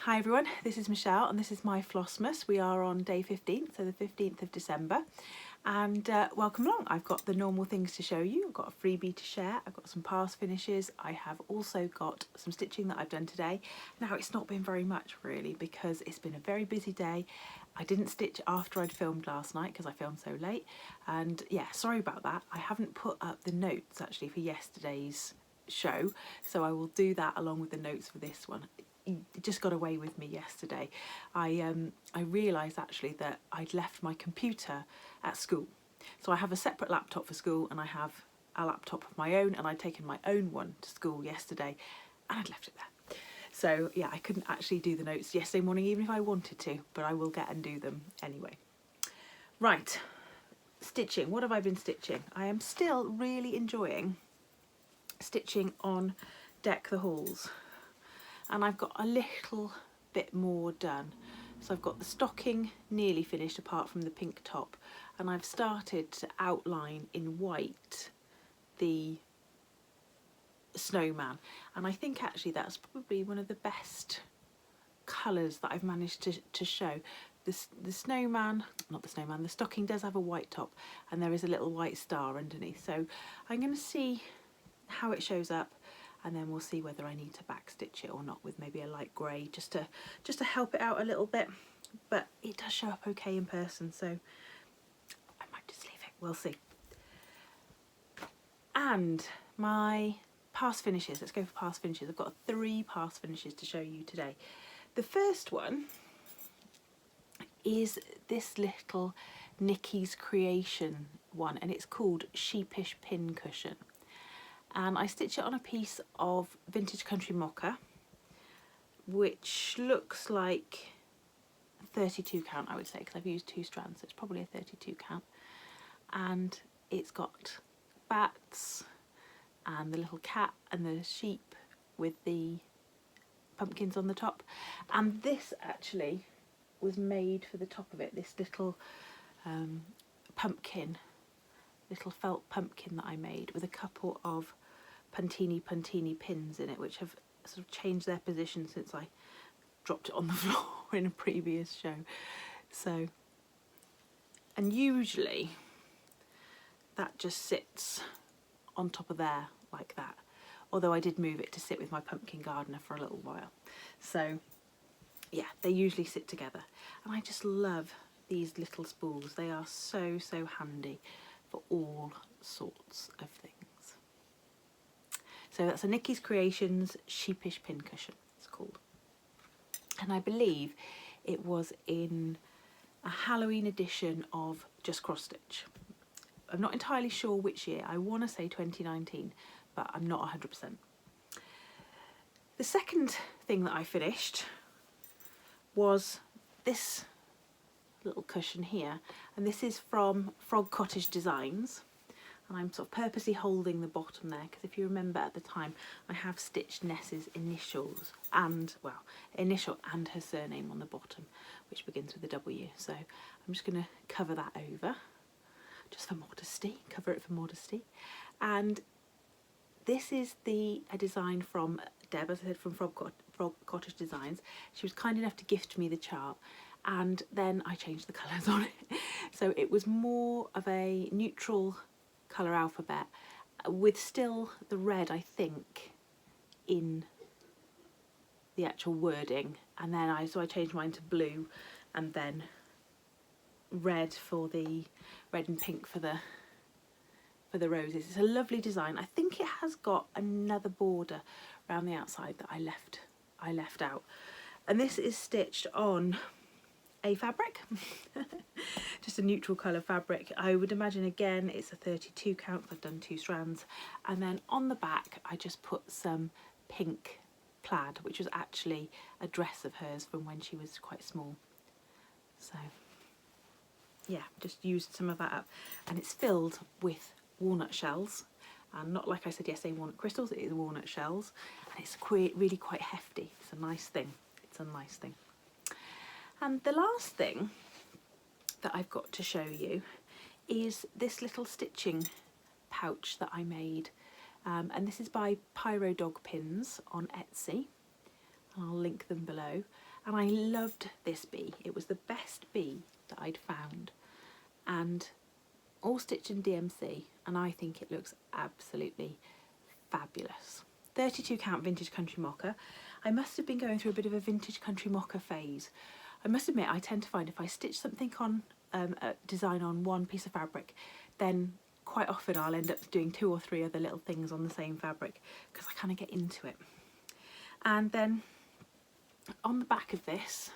Hi everyone, this is Michelle and this is my FlossMas. We are on day 15, so the 15th of December, and welcome along. I've got the normal things to show you. I've got a freebie to share, I've got some pass finishes, I have also got some stitching that I've done today. Now it's not been very much really because it's been a very busy day. I didn't stitch after I'd filmed last night because I filmed so late, and yeah, sorry about that. I haven't put up the notes actually for yesterday's show, so I will do that along with the notes for this one. It just got away with me yesterday. I realised actually that I'd left my computer at school. So I have a separate laptop for school and I have a laptop of my own, and I'd taken my own one to school yesterday and I'd left it there. So yeah, I couldn't actually do the notes yesterday morning even if I wanted to, but I will get and do them anyway. Right, stitching. What have I been stitching? I am still really enjoying stitching on Deck the Halls. And I've got a little bit more done. So I've got the stocking nearly finished apart from the pink top, and I've started to outline in white the snowman, and I think actually that's probably one of the best colours that I've managed to show. The stocking does have a white top and there is a little white star underneath, so I'm going to see how it shows up, and then we'll see whether I need to backstitch it or not with maybe a light grey just to help it out a little bit. But it does show up okay in person, so I might just leave it. We'll see. And my pass finishes. Let's go for pass finishes. I've got 3 pass finishes to show you today. The first one is this little Nikki's Creation one, and it's called Sheepish Pin Cushion. And I stitch it on a piece of Vintage Country Mocha, which looks like a 32 count, I would say, because I've used 2 strands, so it's probably a 32 count. And it's got bats and the little cat and the sheep with the pumpkins on the top. And this actually was made for the top of it, this little pumpkin, little felt pumpkin that I made with a couple of puntini pins in it, which have sort of changed their position since I dropped it on the floor in a previous show. So, and usually that just sits on top of there like that, although I did move it to sit with my pumpkin gardener for a little while. So yeah, they usually sit together, and I just love these little spools. They are so handy for all sorts of things. So that's a Nikki's Creations Sheepish Pin Cushion, it's called. And I believe it was in a Halloween edition of Just Cross Stitch. I'm not entirely sure which year. I want to say 2019, but I'm not 100%. The second thing that I finished was this little cushion here, and this is from Cottage Designs. And I'm sort of purposely holding the bottom there because if you remember at the time I have stitched Ness's initials and, well, initial and her surname on the bottom, which begins with a W. So I'm just going to cover that over just for modesty, cover it for modesty. And this is a design from Deb, as I said, from Frog Cottage Designs. She was kind enough to gift me the chart, and then I changed the colours on it. So it was more of a neutral colour alphabet with still the red, I think, in the actual wording, and then I changed mine to blue and then red and pink for the roses. It's a lovely design. I think it has got another border around the outside that I left out, and this is stitched on a fabric, just a neutral colour fabric. I would imagine again it's a 32 count. I've done 2 strands, and then on the back I just put some pink plaid, which was actually a dress of hers from when she was quite small. So yeah, just used some of that up, and it's filled with walnut shells, and not like I said yesterday walnut crystals, it is walnut shells, and it's really quite hefty. It's a nice thing. It's a nice thing. And the last thing that I've got to show you is this little stitching pouch that I made, and this is by PyroDog pins on Etsy. I'll link them below, And I loved this bee. It was the best bee that I'd found, and all stitched in DMC, and I think it looks absolutely fabulous. 32 count vintage country mocha. I must have been going through a bit of a vintage country mocha phase. I must admit, I tend to find if I stitch something on a design on one piece of fabric, then quite often I'll end up doing 2 or 3 other little things on the same fabric because I kind of get into it. And then on the back of this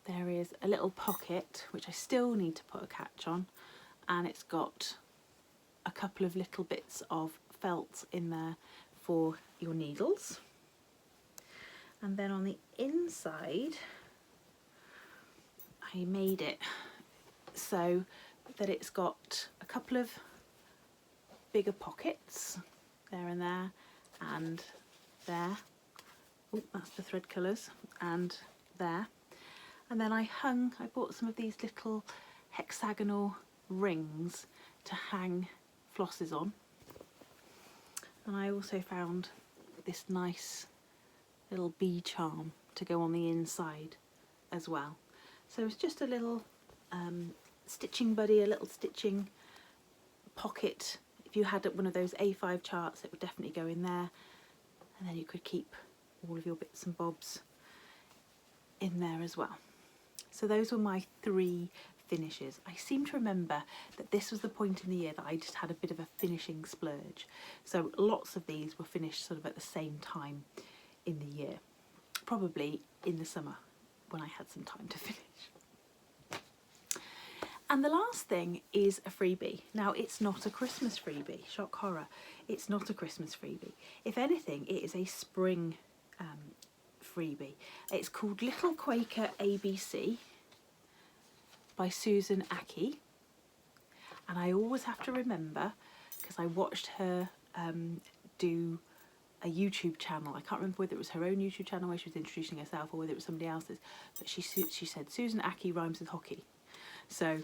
there is a little pocket which I still need to put a catch on, and it's got a couple of little bits of felt in there for your needles. And then on the inside I made it so that it's got a couple of bigger pockets there and there and there. Oh, that's the thread colours, and there. And then I bought some of these little hexagonal rings to hang flosses on. And I also found this nice little bee charm to go on the inside as well. So it's just a little stitching buddy, a little stitching pocket. If you had one of those A5 charts, it would definitely go in there, and then you could keep all of your bits and bobs in there as well. So those were my 3 finishes. I seem to remember that this was the point in the year that I just had a bit of a finishing splurge. So lots of these were finished sort of at the same time in the year, probably in the summer when I had some time to finish. And the last thing is a freebie. Now, it's not a Christmas freebie, shock horror, it's not a Christmas freebie. If anything, it is a spring freebie. It's called Little Quaker ABC by Susan Aki, and I always have to remember, because I watched her do a YouTube channel. I can't remember whether it was her own YouTube channel where she was introducing herself or whether it was somebody else's, but she said Susan Aki rhymes with hockey. So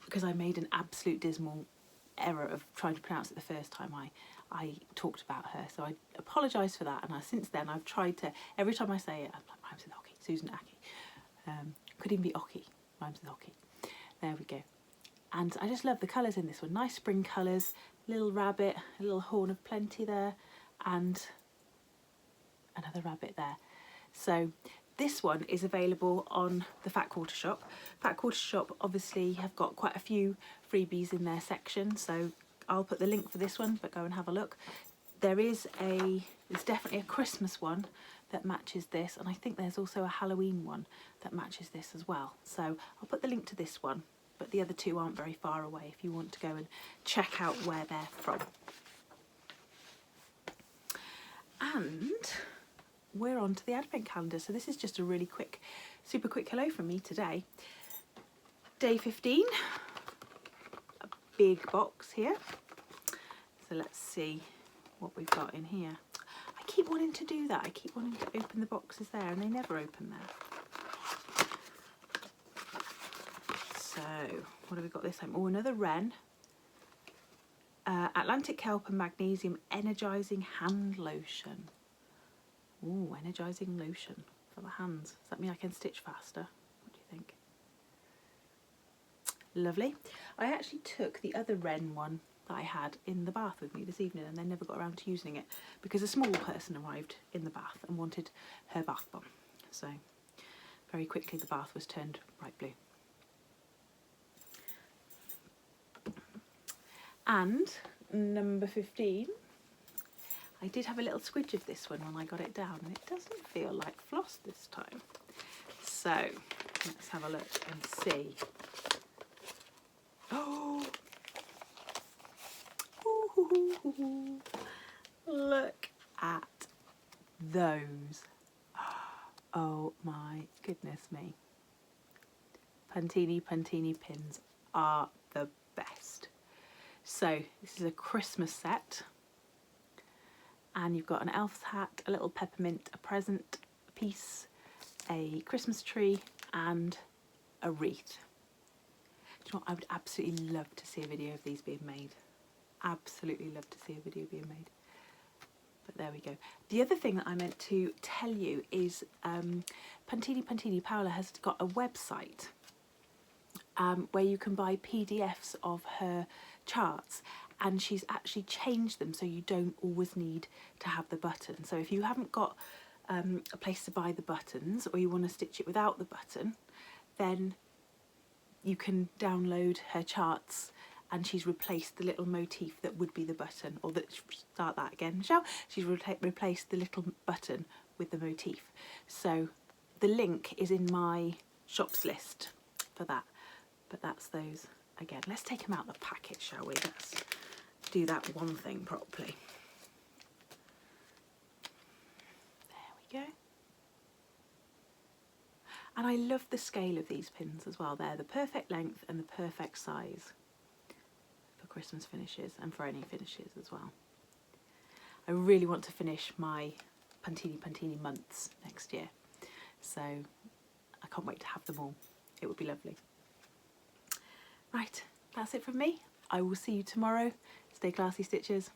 because I made an absolute dismal error of trying to pronounce it the first time I talked about her, so I apologise for that. And since then I've tried to, every time I say it, I'm like, rhymes with hockey, Susan Aki. Could even be Oki, rhymes with hockey. There we go. And I just love the colours in this one. Nice spring colours, little rabbit, a little horn of plenty there, and another rabbit there. So this one is available on the Fat Quarter Shop. Fat Quarter Shop obviously have got quite a few freebies in their section, so I'll put the link for this one, but go and have a look. There's definitely a Christmas one that matches this, and I think there's also a Halloween one that matches this as well. So I'll put the link to this one, but the other 2 aren't very far away if you want to go and check out where they're from. And we're on to the advent calendar. So this is just a really quick, super quick hello from me today. Day 15, a big box here. So let's see what we've got in here. I keep wanting to do that. I keep wanting to open the boxes there, and they never open there. So what have we got this time? Oh, another Wren. Atlantic Kelp and Magnesium Energising Hand Lotion. Ooh, energising lotion for the hands. Does that mean I can stitch faster? What do you think? Lovely. I actually took the other Wren one that I had in the bath with me this evening, and then never got around to using it because a small person arrived in the bath and wanted her bath bomb. So very quickly the bath was turned bright blue. And number 15, I did have a little squidge of this one when I got it down, and it doesn't feel like floss this time. So let's have a look and see. Oh, ooh, look at those. Oh my goodness me. Puntini pins are the best. So this is a Christmas set, and you've got an elf's hat, a little peppermint, a present piece, a Christmas tree, and a wreath. Do you know what? I would absolutely love to see a video of these being made. Absolutely love to see a video being made. But there we go. The other thing that I meant to tell you is Pantini Paola has got a website where you can buy PDFs of her charts, and she's actually changed them so you don't always need to have the button. So if you haven't got a place to buy the buttons, or you want to stitch it without the button, then you can download her charts, and she's replaced the little motif that would be the button, or start that again, Michelle. She's replaced the little button with the motif. So the link is in my shops list for that. But that's those again. Let's take them out of the packet, shall we? Let's do that one thing properly. There we go. And I love the scale of these pins as well. They're the perfect length and the perfect size for Christmas finishes and for any finishes as well. I really want to finish my Pantini months next year, so I can't wait to have them all. It would be lovely. Right, that's it from me. I will see you tomorrow. Stay classy, stitchers.